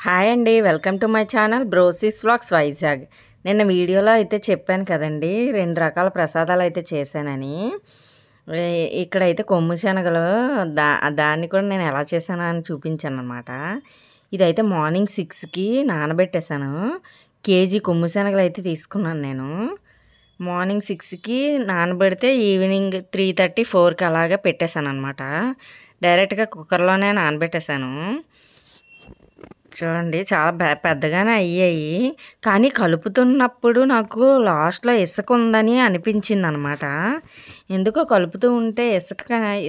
Hi అండి, welcome to my channel బ్రోసిస్ vlogs Vizag. నిన్న వీడియోలో అయితే చెప్పాను కదండి, 2 రకాల ప్రసాదాలు అయితే చేశానని. ఇక్కడైతే కొమ్ము శనగలు దాన్ని కూడా నేను ఎలా చేశాను అని చూపించాను అనమాట. ఇదైతే మార్నింగ్ 6కి నానబెట్టేశాను. కేజీ కొమ్ము శనగలు అయితే తీసుకున్నాను నేను. మార్నింగ్ 6కి నానబెడితే ఈవినింగ్ 3:30, 4కి అలాగా పెట్టేశాను అనమాట. డైరెక్ట్గా కుక్కర్లోనే నానబెట్టేశాను. చూడండి, చాలా పెద్దగానే అయ్యాయి. కానీ కలుపుతున్నప్పుడు నాకు లాస్ట్లో ఇసుక ఉందని అనిపించింది అనమాట. ఎందుకో కలుపుతూ ఉంటే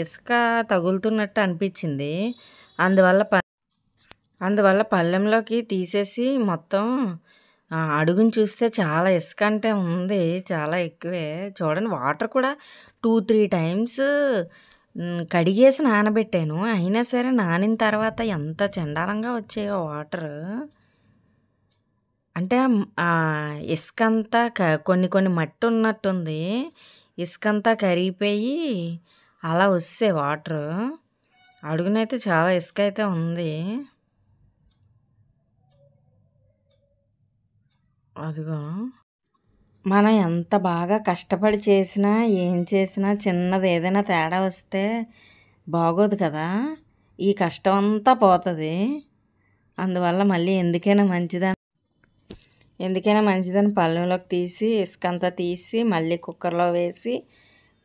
ఇసుక తగులుతున్నట్టు అనిపించింది. అందువల్ల పళ్ళెంలోకి తీసేసి మొత్తం అడుగుని చూస్తే చాలా ఇసుక అంటే ఉంది, చాలా ఎక్కువే. చూడండి, వాటర్ కూడా 2-3 టైమ్స్ కడిగేసి నానబెట్టాను. అయినా సరే నానిన తర్వాత ఎంత చండాలంగా వచ్చాయో వాటర్. అంటే ఇసుకంతా కొన్ని మట్టి ఉన్నట్టుంది. ఇసుకంతా కరిగిపోయి అలా వస్తాయి వాటర్. అడుగునైతే చాలా ఇసుక అయితే ఉంది. అదిగో, మనం ఎంత బాగా కష్టపడి చేసినా, ఏం చేసినా చిన్నది ఏదైనా తేడా వస్తే బాగోదు కదా. ఈ కష్టం అంతా పోతుంది. అందువల్ల మళ్ళీ ఎందుకైనా మంచిదని పళ్ళెంలోకి తీసి ఇసుకంతా తీసి మళ్ళీ కుక్కర్లో వేసి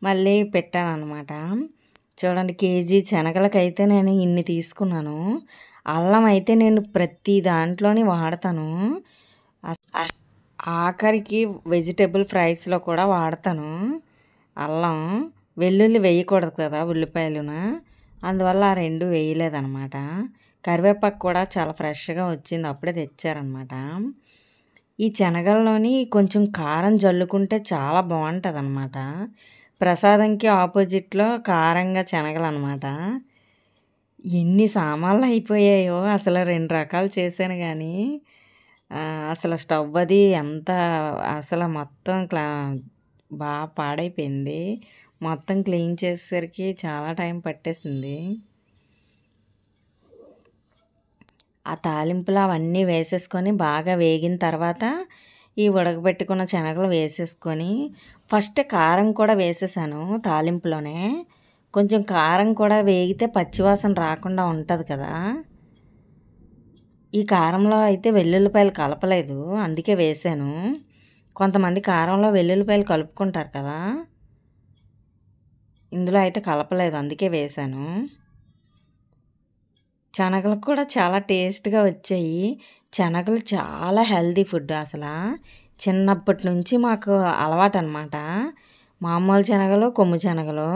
మళ్ళీ పెట్టాను అనమాట. చూడండి, కేజీ శనగలకైతే నేను ఇన్ని తీసుకున్నాను. అల్లం అయితే నేను ప్రతి దాంట్లోని వాడతాను. ఆఖరికి వెజిటేబుల్ ఫ్రైస్లో కూడా వాడతాను అల్లం. వెల్లుల్లి వేయకూడదు కదా, ఉల్లిపాయలున. అందువల్ల ఆ 2 వేయలేదన్నమాట. కరివేపాకు కూడా చాలా ఫ్రెష్గా వచ్చింది, అప్పుడే తెచ్చారనమాట. ఈ శనగల్లోని కొంచెం కారం జల్లుకుంటే చాలా బాగుంటుంది అనమాట. ప్రసాదంకి ఆపోజిట్లో కారంగా శనగలు అనమాట. ఎన్ని సామాన్లు అయిపోయాయో అసలు. 2 రకాలు చేశాను కానీ అసలు స్టవ్ అది అసలు మొత్తం బాగా పాడైపోయింది. మొత్తం క్లీన్ చేసేసరికి చాలా టైం పట్టేసింది. ఆ తాలింపులు అవన్నీ వేసేసుకొని బాగా వేగిన తర్వాత ఈ ఉడకబెట్టుకున్న శనగలు వేసేసుకొని ఫస్ట్ కారం కూడా వేసేసాను తాలింపులోనే. కొంచెం కారం కూడా వేగితే పచ్చివాసన రాకుండా ఉంటుంది కదా. ఈ కారంలో అయితే వెల్లుల్లిపాయలు కలపలేదు, అందుకే వేసాను. కొంతమంది కారంలో వెల్లుల్లిపాయలు కలుపుకుంటారు కదా, ఇందులో అయితే కలపలేదు, అందుకే వేసాను. శనగలు కూడా చాలా టేస్ట్గా వచ్చాయి. శనగలు చాలా హెల్తీ ఫుడ్ అసలు. చిన్నప్పటి నుంచి మాకు అలవాటు అనమాట. మామూలు శనగలు, కొమ్ము శనగలు.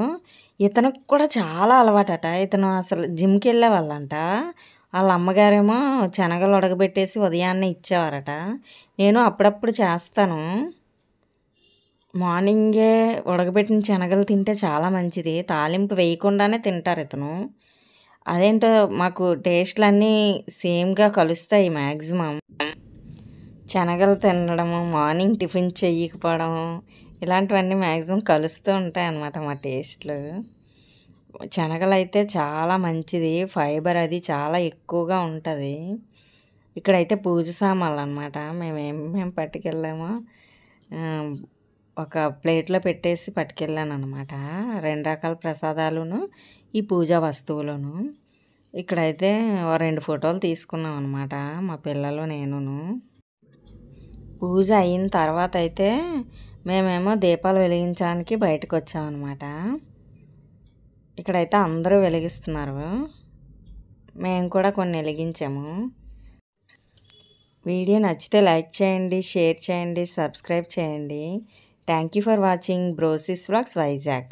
ఇతనికి కూడా చాలా అలవాటట. ఇతను అసలు జిమ్కి వెళ్ళేవాళ్ళంట. వాళ్ళ అమ్మగారేమో శనగలు ఉడకబెట్టేసి ఉదయాన్నే ఇచ్చేవారట. నేను అప్పుడప్పుడు చేస్తాను. మార్నింగే ఉడకబెట్టిన శనగలు తింటే చాలా మంచిది. తాలింపు వేయకుండానే తింటారు ఇతను. అదేంటో మాకు టేస్ట్లన్నీ సేమ్గా కలుస్తాయి మ్యాక్సిమం. శనగలు తినడము, మార్నింగ్ టిఫిన్ చెయ్యకపోవడం, ఇలాంటివన్నీ మ్యాక్సిమం కలుస్తూ ఉంటాయి అన్నమాట మా టేస్ట్లు. శనగలు అయితే చాలా మంచిది, ఫైబర్ అది చాలా ఎక్కువగా ఉంటుంది. ఇక్కడైతే పూజ సామాన్లు అనమాట. మేము పట్టుకెళ్ళామో ఒక ప్లేట్లో పెట్టేసి పట్టుకెళ్ళాను అనమాట. 2 రకాల ప్రసాదాలును ఈ పూజా వస్తువులను. ఇక్కడైతే 2 ఫోటోలు తీసుకున్నాం అనమాట, మా పిల్లలు నేనును. పూజ అయిన తర్వాత అయితే మేమేమో దీపాలు వెలిగించడానికి బయటకు వచ్చామన్నమాట. ఇక్కడైతే అందరూ వెలిగిస్తున్నారు, మేము కూడా కొన్ని వెలిగించాము. వీడియో నచ్చితే లైక్ చేయండి, షేర్ చేయండి, సబ్స్క్రైబ్ చేయండి. Thank you for watching బ్రోసిస్ vlogs Vizag.